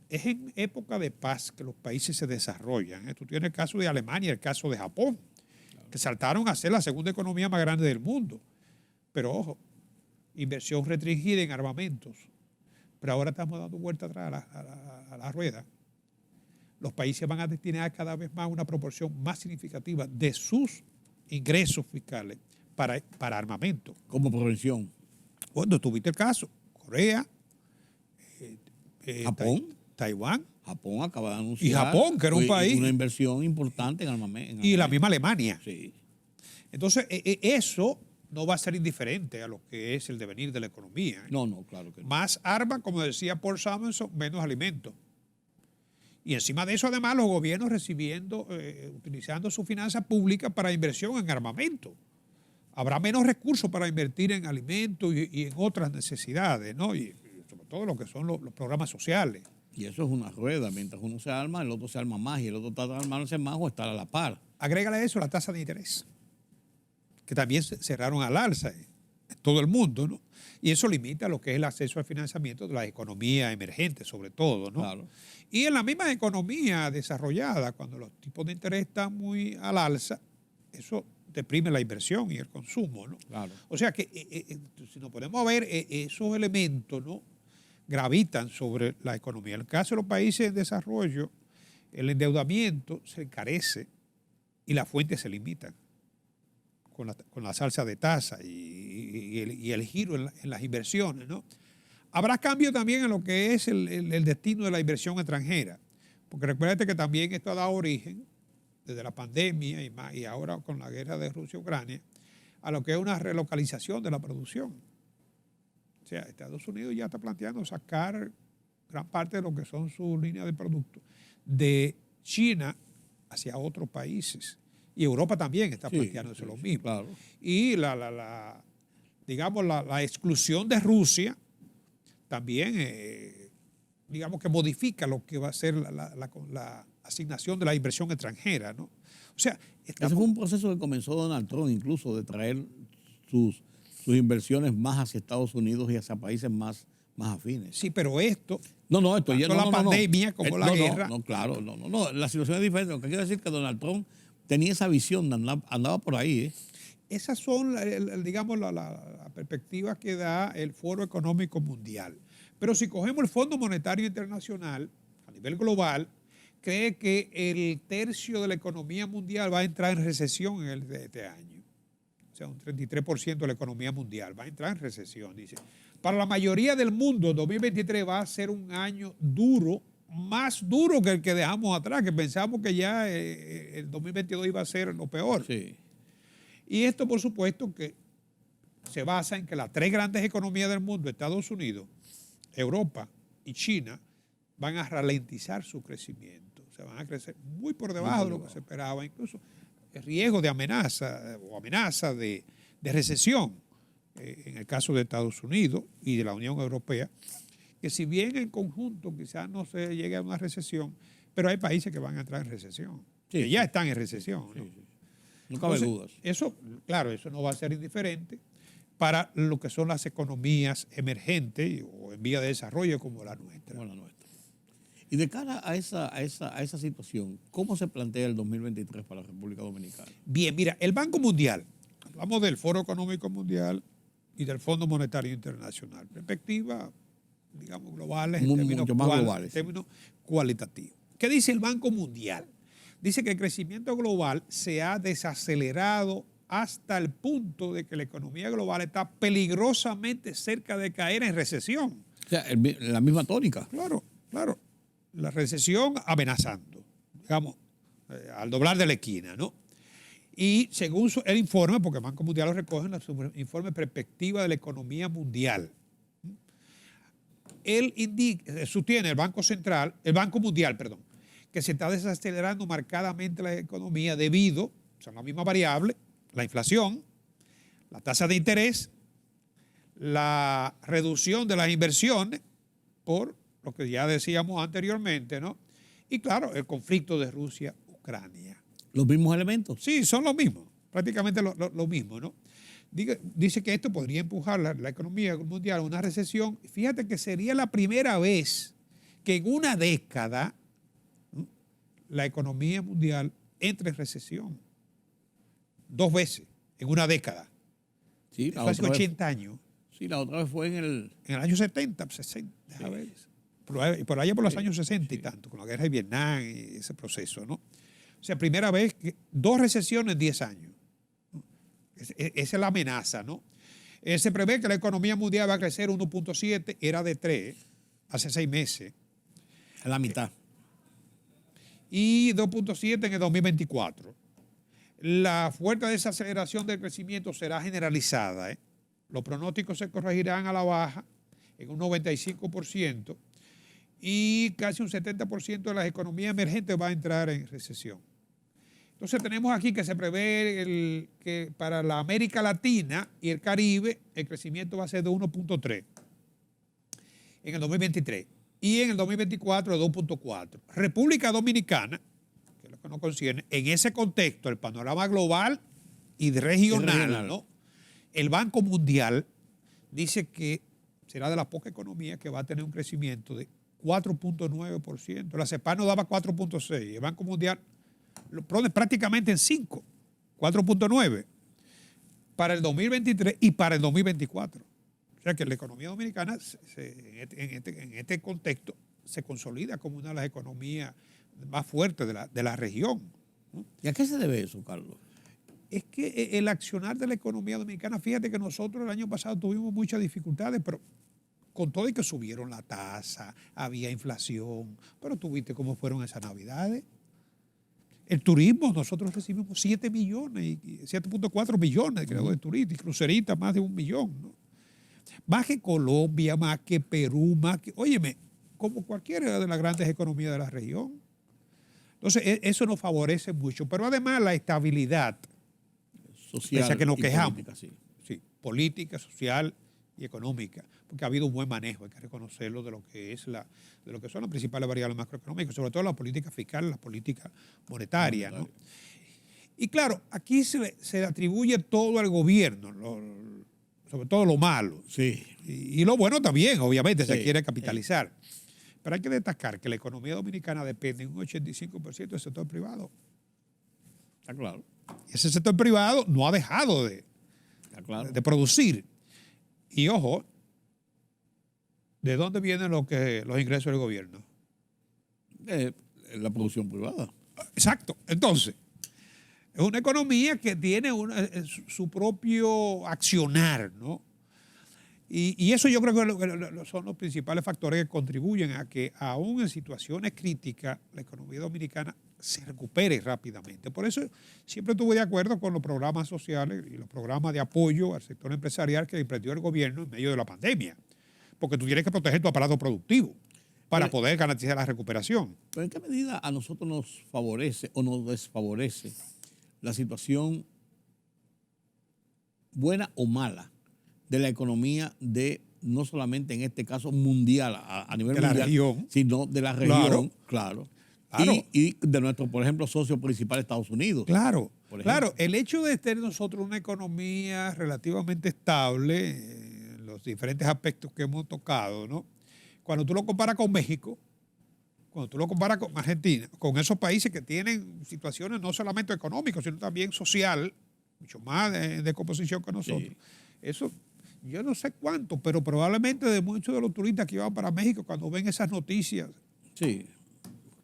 es en época de paz que los países se desarrollan. Tú tienes el caso de Alemania y el caso de Japón, que saltaron a ser la segunda economía más grande del mundo. Pero ojo, inversión restringida en armamentos. Pero ahora estamos dando vuelta atrás a la rueda. Los países van a destinar cada vez más una proporción más significativa de sus ingresos fiscales para armamento. Como prevención. Cuando tuviste el caso, Corea, Japón. Taiwán. Japón acaba de anunciar. Y Japón, que era un país. Una inversión importante en armamento. Y la misma Alemania. Sí. Entonces, eso no va a ser indiferente a lo que es el devenir de la economía. No, claro que no. Más armas, como decía Paul Samuelson, menos alimentos. Y encima de eso, además, los gobiernos utilizando su finanza pública para inversión en armamento. Habrá menos recursos para invertir en alimentos y en otras necesidades, ¿no? Y sobre todo lo que son los programas sociales. Y eso es una rueda. Mientras uno se arma, el otro se arma más. Y el otro está armándose más o estar a la par. Agrégale a eso la tasa de interés, que también cerraron al alza en todo el mundo, ¿no? Y eso limita lo que es el acceso al financiamiento de la economía emergente, sobre todo, ¿no? Claro. Y en la misma economía desarrollada, cuando los tipos de interés están muy al alza, eso deprime la inversión y el consumo, ¿no? Claro. O sea que si nos podemos ver, esos elementos, ¿no?, gravitan sobre la economía. En el caso de los países en desarrollo, el endeudamiento se encarece y las fuentes se limitan con la salsa de tasa y el giro en las inversiones, ¿no? Habrá cambio también en lo que es el destino de la inversión extranjera, porque recuérdate que también esto ha dado origen, desde la pandemia y ahora con la guerra de Rusia-Ucrania, a lo que es una relocalización de la producción. O sea, Estados Unidos ya está planteando sacar gran parte de lo que son sus líneas de productos de China hacia otros países. Y Europa también está planteándose lo mismo. Claro. Y digamos, la exclusión de Rusia también, digamos que modifica lo que va a ser la asignación de la inversión extranjera, ¿no? O sea, ese fue un proceso que comenzó Donald Trump, incluso de traer sus inversiones más hacia Estados Unidos y hacia países más más afines. Sí, pero esto, Esto ya tanto la pandemia como la guerra. Claro, la situación es diferente. Lo que quiero decir es que Donald Trump tenía esa visión, andaba por ahí, ¿eh? Esas son, digamos, la perspectiva que da el Foro Económico Mundial. Pero si cogemos el Fondo Monetario Internacional, a nivel global, cree que el tercio de la economía mundial va a entrar en recesión en este año. O sea, un 33% de la economía mundial va a entrar en recesión, dice. Para la mayoría del mundo, 2023 va a ser un año duro, más duro que el que dejamos atrás, que pensamos que ya el 2022 iba a ser lo peor. Sí. Y esto, por supuesto, que se basa en que las tres grandes economías del mundo, Estados Unidos, Europa y China, van a ralentizar su crecimiento. O sea, van a crecer muy por debajo de lo que se esperaba. Incluso el riesgo de amenaza de recesión, en el caso de Estados Unidos y de la Unión Europea, que si bien en conjunto quizás no se llegue a una recesión, pero hay países que van a entrar en recesión, que ya están en recesión, ¿no? Sí. No cabe dudas. Eso, claro, eso no va a ser indiferente para lo que son las economías emergentes o en vía de desarrollo como la nuestra. Y de cara a esa situación, ¿cómo se plantea el 2023 para la República Dominicana? Bien, mira, el Banco Mundial, hablamos del Foro Económico Mundial y del Fondo Monetario Internacional, perspectivas, digamos, globales, en términos cualitativos. ¿Qué dice el Banco Mundial? Dice que el crecimiento global se ha desacelerado hasta el punto de que la economía global está peligrosamente cerca de caer en recesión. O sea, la misma tónica. Claro. La recesión amenazando, digamos, al doblar de la esquina, ¿no? Y según el informe, porque el Banco Mundial lo recoge en el informe Perspectiva de la Economía Mundial, él sostiene el Banco Mundial, que se está desacelerando marcadamente la economía debido, son las mismas variables, la inflación, la tasa de interés, la reducción de las inversiones por lo que ya decíamos anteriormente, ¿no? Y claro, el conflicto de Rusia-Ucrania. ¿Los mismos elementos? Sí, son los mismos, prácticamente lo mismo, ¿no? Dice que esto podría empujar la economía mundial a una recesión. Fíjate que sería la primera vez que en una década la economía mundial entre en recesión. 2 veces en una década. Sí, hace 80 años. Sí, la otra vez fue en el año 70, 60, a ver. Por allá por los años 60 y tanto, con la guerra de Vietnam y ese proceso, ¿no? O sea, primera vez que 2 recesiones en 10 años. Esa es la amenaza, ¿no? Se prevé que la economía mundial va a crecer 1.7, era de 3 hace 6 meses. A la mitad. Y 2.7 en el 2024. La fuerte desaceleración del crecimiento será generalizada, ¿eh? Los pronósticos se corregirán a la baja en un 95% y casi un 70% de las economías emergentes va a entrar en recesión. Entonces tenemos aquí que se prevé que para la América Latina y el Caribe el crecimiento va a ser de 1.3 en el 2023 y en el 2024 de 2.4. República Dominicana, que es lo que nos concierne, en ese contexto, el panorama global y regional, ¿no? El Banco Mundial dice que será de las pocas economías que va a tener un crecimiento de 4.9%. La CEPAL nos daba 4.6%. El Banco Mundial lo pone prácticamente en 5%, 4.9% para el 2023 y para el 2024. O sea que la economía dominicana en este contexto se consolida como una de las economías más fuertes de la región, ¿no? ¿Y a qué se debe eso, Carlos? Es que el accionar de la economía dominicana, fíjate que nosotros el año pasado tuvimos muchas dificultades, pero con todo y que subieron la tasa, había inflación, pero tú viste cómo fueron esas navidades. El turismo, nosotros recibimos 7 millones, 7.4 millones creo, de turistas, y cruceristas más de 1 millón, ¿no? Más que Colombia, más que Perú, óyeme, como cualquiera de las grandes economías de la región. Entonces, eso nos favorece mucho, pero además la estabilidad social, pese a que nos quejamos, política, sí, política, social y económica, porque ha habido un buen manejo, hay que reconocerlo, de lo que son las principales variables macroeconómicas, sobre todo la política fiscal, la política monetaria, ¿no? Y claro, aquí se le atribuye todo al gobierno, sobre todo lo malo. Sí. Y lo bueno también, obviamente, se quiere capitalizar. Pero hay que destacar que la economía dominicana depende en un 85% del sector privado. Está claro. Y ese sector privado no ha dejado Está claro. de producir. Y ojo, ¿de dónde vienen los ingresos del gobierno? La producción privada. Exacto. Entonces, es una economía que tiene su propio accionar, ¿no? Y eso yo creo que son los principales factores que contribuyen a que, aún en situaciones críticas, la economía dominicana se recupere rápidamente. Por eso siempre estuve de acuerdo con los programas sociales y los programas de apoyo al sector empresarial que emprendió el gobierno en medio de la pandemia. Porque tú tienes que proteger tu aparato productivo para poder garantizar la recuperación. Pero ¿en qué medida a nosotros nos favorece o nos desfavorece la situación buena o mala de la economía de, no solamente en este caso mundial, a nivel De mundial, la región. sino de la región, claro. Claro. Y de nuestro, por ejemplo, socio principal, Estados Unidos? Claro, por ejemplo. claro. El hecho de tener nosotros una economía relativamente estable en los diferentes aspectos que hemos tocado, ¿no? Cuando tú lo comparas con México, cuando tú lo comparas con Argentina, con esos países que tienen situaciones no solamente económicas, sino también social, mucho más de composición que nosotros. Sí. Eso, yo no sé cuánto, pero probablemente de muchos de los turistas que van para México, cuando ven esas noticias, Sí.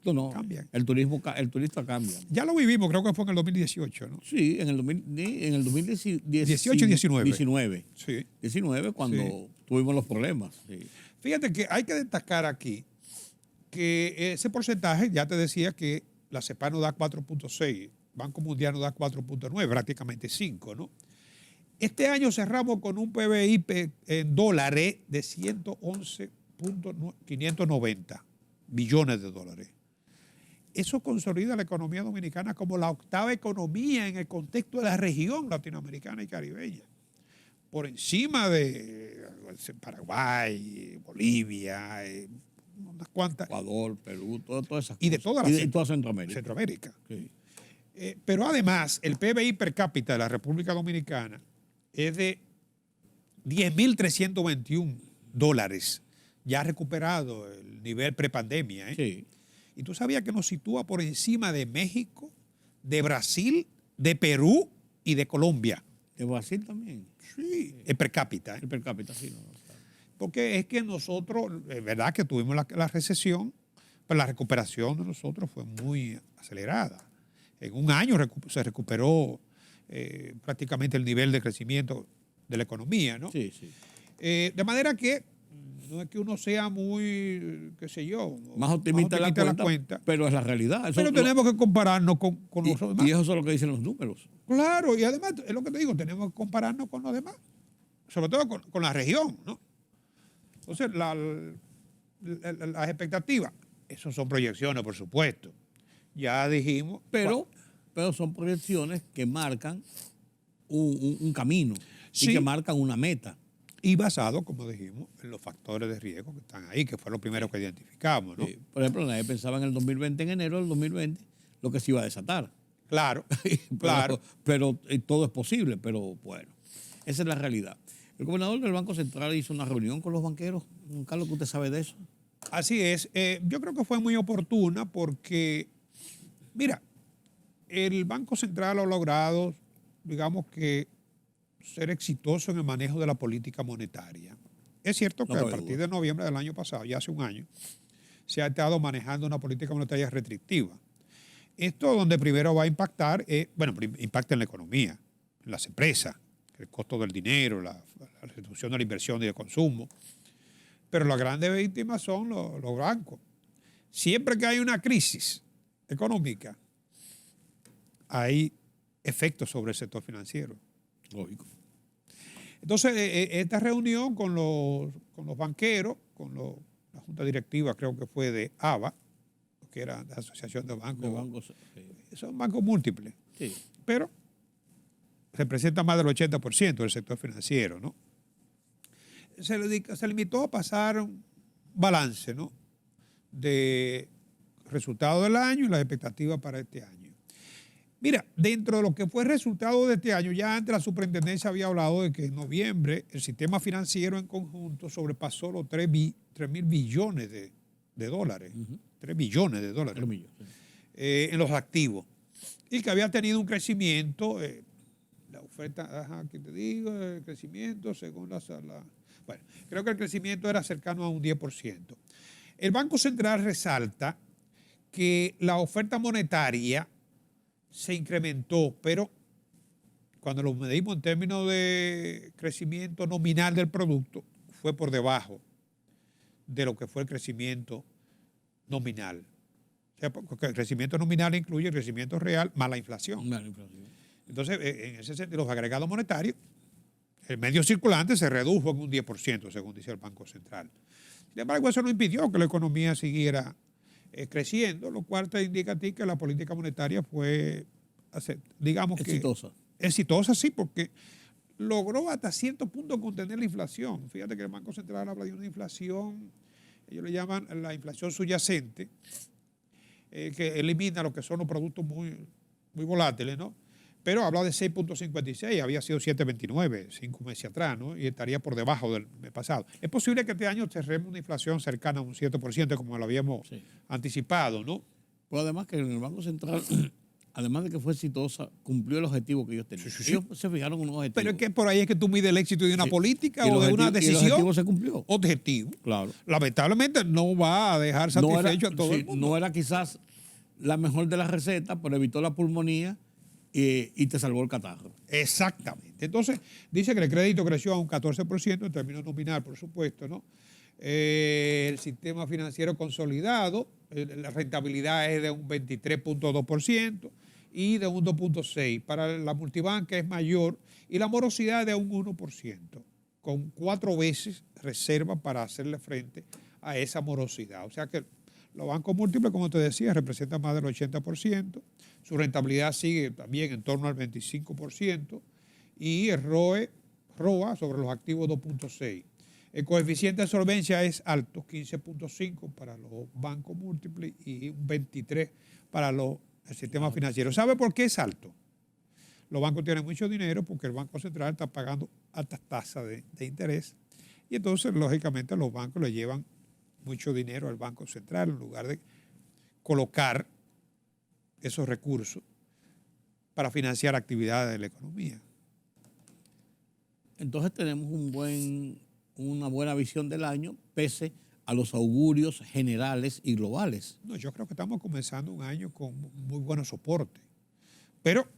No, cambian. el turista cambia. Ya lo vivimos, creo que fue en el 2018, ¿no? Sí, en el 2018 18 y 19. 19. Sí. 19, cuando Sí. tuvimos los problemas. Sí. Fíjate que hay que destacar aquí que ese porcentaje, ya te decía que la CEPA nos da 4.6, Banco Mundial nos da 4.9, prácticamente 5, ¿no? Este año cerramos con un PBI en dólares de 111.590 billones de dólares. Eso consolida la economía dominicana como la octava economía en el contexto de la región latinoamericana y caribeña. Por encima de Paraguay, Bolivia, unas cuantas. Ecuador, Perú, todas esas Y de cosas. toda la y toda Centroamérica. Centroamérica. Sí. Pero además, el PBI per cápita de la República Dominicana es de 10.321 dólares, ya recuperado el nivel prepandemia. Sí. Y tú sabías que nos sitúa por encima de México, de Brasil, de Perú y de Colombia. De Brasil también. Sí, el per cápita. El per cápita, sí. No. Porque es que nosotros, es verdad que tuvimos la recesión, pero la recuperación de nosotros fue muy acelerada. En un año se recuperó prácticamente el nivel de crecimiento de la economía, ¿no? Sí, sí. De manera que no es que uno sea muy, qué sé yo, Más optimista de la cuenta, pero es la realidad. Eso pero tenemos que compararnos con los demás. Y eso es lo que dicen los números. Claro, y además, es lo que te digo, tenemos que compararnos con los demás, sobre todo con la región, ¿no? Entonces, las expectativas, eso son proyecciones, por supuesto. Ya dijimos. Pero son proyecciones que marcan un camino Sí. y que marcan una meta. Y basado, como dijimos, en los factores de riesgo que están ahí, que fue lo primero que identificamos, ¿no? Por ejemplo, nadie pensaba en el 2020, en enero del 2020, lo que se iba a desatar. Claro, claro. Pero todo es posible, pero bueno, esa es la realidad. El gobernador del Banco Central hizo una reunión con los banqueros. Carlos, ¿usted sabe de eso? Así es. Yo creo que fue muy oportuna porque, mira, el Banco Central ha logrado, digamos que, ser exitoso en el manejo de la política monetaria. Es cierto que a partir de noviembre del año pasado, ya hace un año, se ha estado manejando una política monetaria restrictiva. Esto donde primero va a impactar, impacta en la economía, en las empresas, el costo del dinero, la reducción de la inversión y del consumo. Pero las grandes víctimas son los bancos. Siempre que hay una crisis económica, hay efectos sobre el sector financiero. Lógico. Entonces, esta reunión con los banqueros, la junta directiva creo que fue de ABA, que era la Asociación de Bancos, son bancos múltiples, sí. Pero representa más del 80% del sector financiero, ¿no? Se limitó a pasar un balance, ¿no?, de resultados del año y las expectativas para este año. Mira, dentro de lo que fue el resultado de este año, ya antes la superintendencia había hablado de que en noviembre el sistema financiero en conjunto sobrepasó los 3 mil billones de dólares. 3 billones de dólares. 3 millones. Sí. En los activos. Y que había tenido un crecimiento, la oferta, aquí te digo, el crecimiento según la sala. Bueno, creo que el crecimiento era cercano a un 10%. El Banco Central resalta que la oferta monetaria se incrementó, pero cuando lo medimos en términos de crecimiento nominal del producto, fue por debajo de lo que fue el crecimiento nominal. O sea, porque el crecimiento nominal incluye el crecimiento real más la inflación. Entonces, en ese sentido, los agregados monetarios, el medio circulante se redujo en un 10%, según dice el Banco Central. Sin embargo, eso no impidió que la economía siguiera creciendo, lo cual te indica a ti que la política monetaria fue, digamos exitosa. Exitosa, sí, porque logró hasta cierto punto contener la inflación. Fíjate que el Banco Central habla de una inflación, ellos le llaman la inflación subyacente, que elimina lo que son los productos muy volátiles, ¿no? Pero habla de 6.56, había sido 7.29 5 meses atrás, ¿no? Y estaría por debajo del mes pasado. Es posible que este año cerremos una inflación cercana a un 7%, como lo habíamos anticipado, ¿no? Pero además que en el Banco Central, además de que fue exitosa, cumplió el objetivo que ellos tenían. Sí. Ellos se fijaron en un objetivo. Pero es que por ahí es que tú mides el éxito de una política o de una decisión. Y el objetivo se cumplió. Objetivo. Claro. Lamentablemente no va a dejar satisfecho a todo el mundo. No era quizás la mejor de las recetas, pero evitó la pulmonía y te salvó el catarro. Exactamente. Entonces, dice que el crédito creció a un 14% en términos nominal, por supuesto, ¿no? El sistema financiero consolidado, la rentabilidad es de un 23.2% y de un 2.6%. Para la multibanca es mayor y la morosidad es de un 1%, con 4 veces reserva para hacerle frente a esa morosidad. O sea que los bancos múltiples, como te decía, representan más del 80%. Su rentabilidad sigue también en torno al 25% y el ROA sobre los activos 2.6. El coeficiente de solvencia es alto, 15.5 para los bancos múltiples y un 23 para el sistema financiero. ¿Sabe por qué es alto? Los bancos tienen mucho dinero porque el Banco Central está pagando altas tasas de interés y entonces, lógicamente, los bancos le llevan mucho dinero al Banco Central en lugar de colocar esos recursos para financiar actividades de la economía. Entonces tenemos una buena visión del año, pese a los augurios generales y globales. No, yo creo que estamos comenzando un año con muy buenos soportes, pero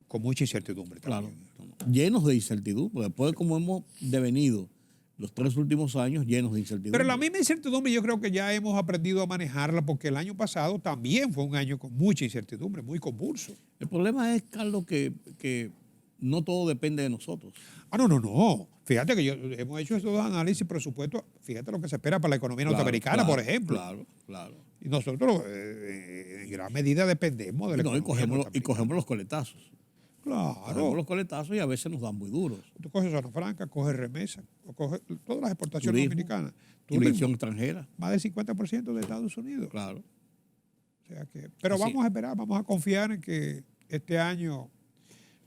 con mucha incertidumbre también. Claro, llenos de incertidumbre, después de cómo hemos devenido los 3 últimos años llenos de incertidumbre. Pero la misma incertidumbre yo creo que ya hemos aprendido a manejarla porque el año pasado también fue un año con mucha incertidumbre, muy convulso. El problema es, Carlos, que no todo depende de nosotros. No. Fíjate que hemos hecho estos dos análisis presupuestos. Fíjate lo que se espera para la economía norteamericana, por ejemplo. Claro. Y nosotros en gran medida dependemos de la economía y cogemos los coletazos. Claro. Cogemos los coletazos y a veces nos dan muy duros. Tú coges zona franca, coges remesa, coges todas las exportaciones dominicanas. Inversión extranjera. Más del 50% de Estados Unidos. Claro. O sea que, pero vamos a esperar, vamos a confiar en que este año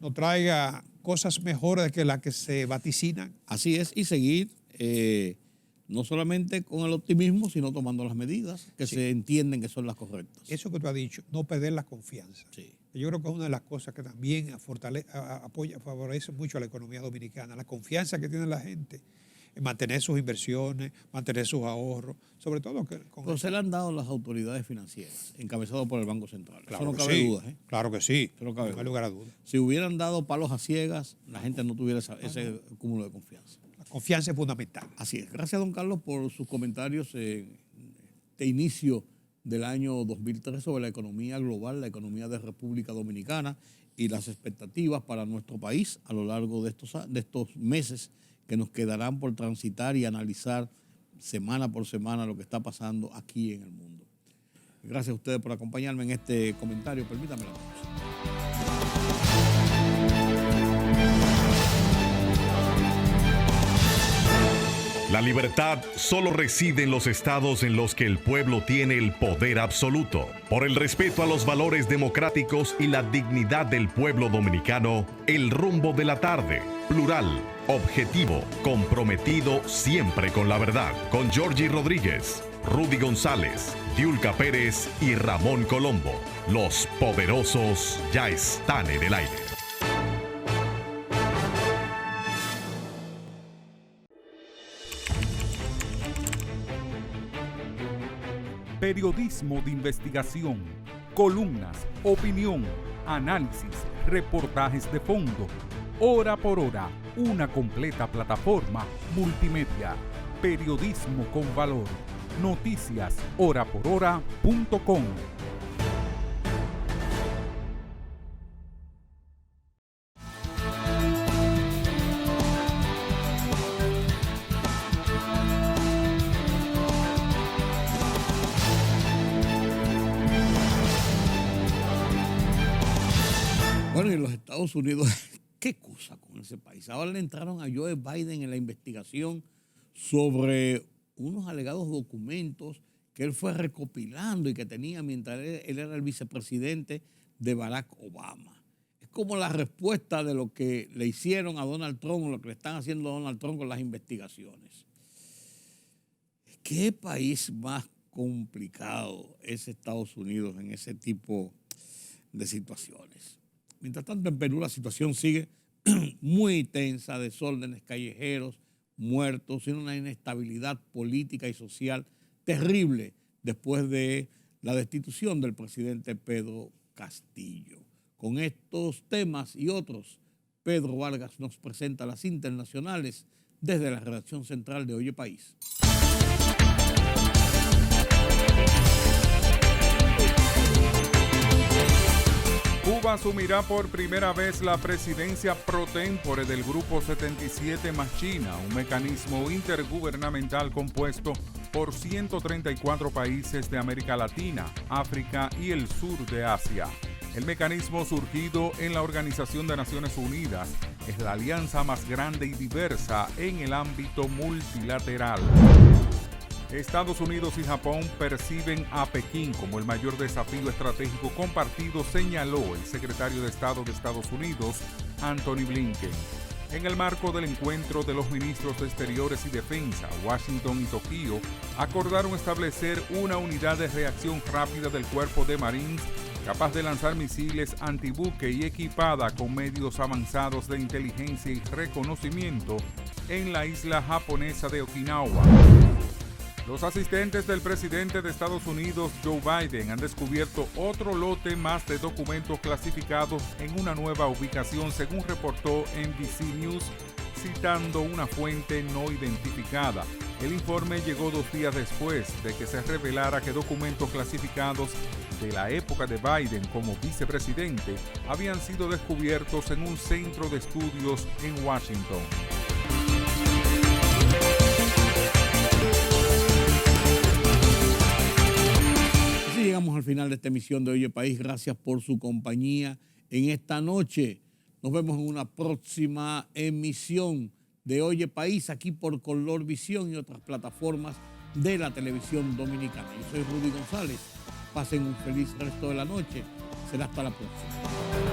nos traiga cosas mejores que las que se vaticinan. Así es, y seguir no solamente con el optimismo, sino tomando las medidas que se entienden que son las correctas. Eso que tú has dicho, no perder la confianza. Sí. Yo creo que es una de las cosas que también favorece mucho a la economía dominicana, la confianza que tiene la gente en mantener sus inversiones, mantener sus ahorros, sobre todo Pero se le han dado las autoridades financieras, encabezadas por el Banco Central. Claro, eso no que cabe sí. duda. Claro que sí, eso no cabe hay lugar a duda. Si hubieran dado palos a ciegas, la gente no tuviera ese cúmulo de confianza. La confianza es fundamental. Así es. Gracias, don Carlos, por sus comentarios de inicio del año 2003 sobre la economía global, la economía de República Dominicana y las expectativas para nuestro país a lo largo de estos meses que nos quedarán por transitar y analizar semana por semana lo que está pasando aquí en el mundo. Gracias a ustedes por acompañarme en este comentario. Permítame la pausa. La libertad solo reside en los estados en los que el pueblo tiene el poder absoluto. Por el respeto a los valores democráticos y la dignidad del pueblo dominicano, el rumbo de la tarde. Plural, objetivo, comprometido siempre con la verdad. Con Georgie Rodríguez, Rudy González, Diulca Pérez y Ramón Colombo. Los poderosos ya están en el aire. Periodismo de investigación, columnas, opinión, análisis, reportajes de fondo. Hora por hora, una completa plataforma multimedia. Periodismo con valor. Noticias horaporhora.com. Bueno, y los Estados Unidos, qué cosa con ese país. Ahora le entraron a Joe Biden en la investigación sobre unos alegados documentos que él fue recopilando y que tenía mientras él era el vicepresidente de Barack Obama. Es como la respuesta de lo que le hicieron a Donald Trump, lo que le están haciendo a Donald Trump con las investigaciones. ¿Qué país más complicado es Estados Unidos en ese tipo de situaciones? Mientras tanto, en Perú la situación sigue muy tensa, desórdenes callejeros, muertos, y una inestabilidad política y social terrible después de la destitución del presidente Pedro Castillo. Con estos temas y otros, Pedro Vargas nos presenta las internacionales desde la redacción central de Oye País. Cuba asumirá por primera vez la presidencia pro tempore del Grupo 77 más China, un mecanismo intergubernamental compuesto por 134 países de América Latina, África y el sur de Asia. El mecanismo surgido en la Organización de Naciones Unidas es la alianza más grande y diversa en el ámbito multilateral. Estados Unidos y Japón perciben a Pekín como el mayor desafío estratégico compartido, señaló el secretario de Estado de Estados Unidos, Anthony Blinken. En el marco del encuentro de los ministros de Exteriores y Defensa, Washington y Tokio acordaron establecer una unidad de reacción rápida del Cuerpo de Marines capaz de lanzar misiles antibuque y equipada con medios avanzados de inteligencia y reconocimiento en la isla japonesa de Okinawa. Los asistentes del presidente de Estados Unidos, Joe Biden, han descubierto otro lote más de documentos clasificados en una nueva ubicación, según reportó NBC News, citando una fuente no identificada. El informe llegó 2 días después de que se revelara que documentos clasificados de la época de Biden como vicepresidente habían sido descubiertos en un centro de estudios en Washington. Llegamos al final de esta emisión de Oye País. Gracias por su compañía en esta noche. Nos vemos en una próxima emisión de Oye País aquí por Color Visión y otras plataformas de la televisión dominicana. Yo soy Rudy González. Pasen un feliz resto de la noche. Será hasta la próxima.